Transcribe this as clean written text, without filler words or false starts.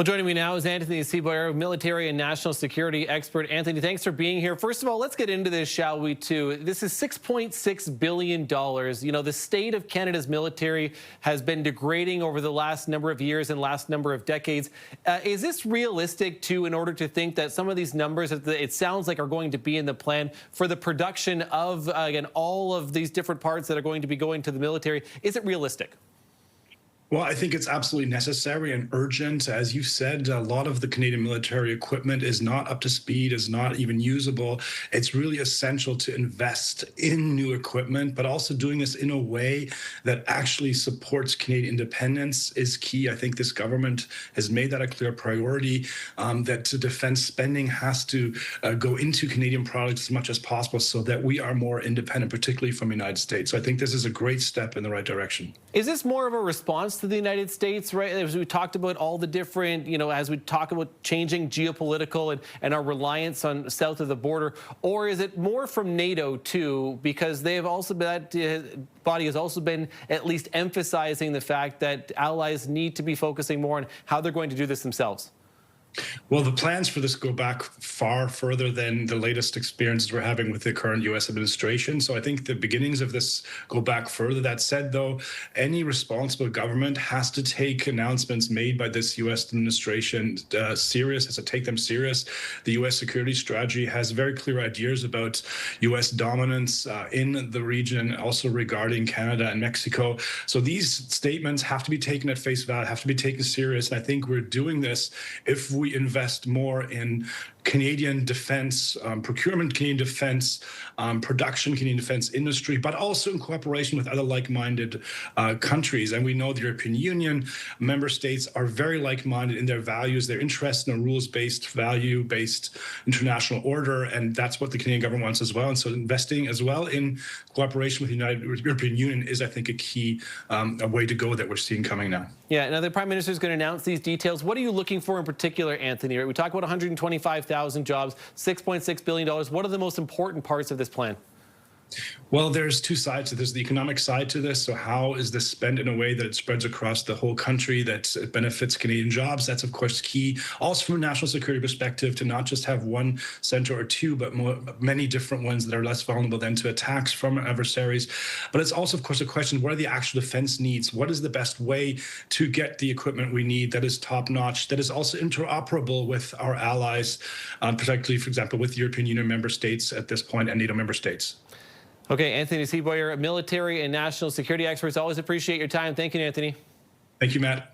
Well, joining me now is Anthony Seaboyer, military and national security expert. Anthony, thanks for being here. First of all, let's get into this, shall we, too? This is $6.6 billion. You know, the state of Canada's military has been degrading over the last number of years and last number of decades. Is this realistic, too, in order to think that some of these numbers, it sounds like, are going to be in the plan for the production of, again, all of these different parts that are going to be going to the military? Is it realistic? Well, I think it's absolutely necessary and urgent. As you said, a lot of the Canadian military equipment is not up to speed, is not even usable. It's really essential to invest in new equipment, but also doing this in a way that actually supports Canadian independence is key. I think this government has made that a clear priority, that defense spending has to go into Canadian products as much as possible so that we are more independent, particularly from the United States. So I think this is a great step in the right direction. Is this more of a response to the United States, right? As we talked about all the different, as we talk about changing geopolitical and our reliance on south of the border, or is it more from NATO too? Because they have also that body has also been at least emphasizing the fact that allies need to be focusing more on how they're going to do this themselves. Well, the plans for this go back far further than the latest experiences we're having with the current U.S. administration. So I think the beginnings of this go back further. That said, though, any responsible government has to take announcements made by this U.S. administration serious, has to take them serious. The U.S. security strategy has very clear ideas about U.S. dominance in the region, also regarding Canada and Mexico. So these statements have to be taken at face value, have to be taken serious. And I think we're doing this if we invest more in Canadian defense, procurement, Canadian defense, production, Canadian defense industry, but also in cooperation with other like-minded countries. And we know the European Union member states are very like-minded in their values. They're interested in a rules-based, value-based international order, and that's what the Canadian government wants as well. And so investing as well in cooperation with the European Union is, I think, a key way to go that we're seeing coming now. Yeah, now the Prime Minister is going to announce these details. What are you looking for in particular, Anthony? We talk about 125,000 jobs, $6.6 billion. What are the most important parts of this plan? Well, there's two sides to this. The economic side to this. So how is this spent in a way that it spreads across the whole country, that it benefits Canadian jobs? That's, of course, key. Also, from a national security perspective, to not just have one center or two, but many different ones that are less vulnerable then to attacks from adversaries. But it's also, of course, a question, what are the actual defense needs? What is the best way to get the equipment we need that is top-notch, that is also interoperable with our allies, particularly, for example, with European Union member states at this point and NATO member states? Okay, Anthony Seaboyer, military and national security experts. Always appreciate your time. Thank you, Anthony. Thank you, Matt.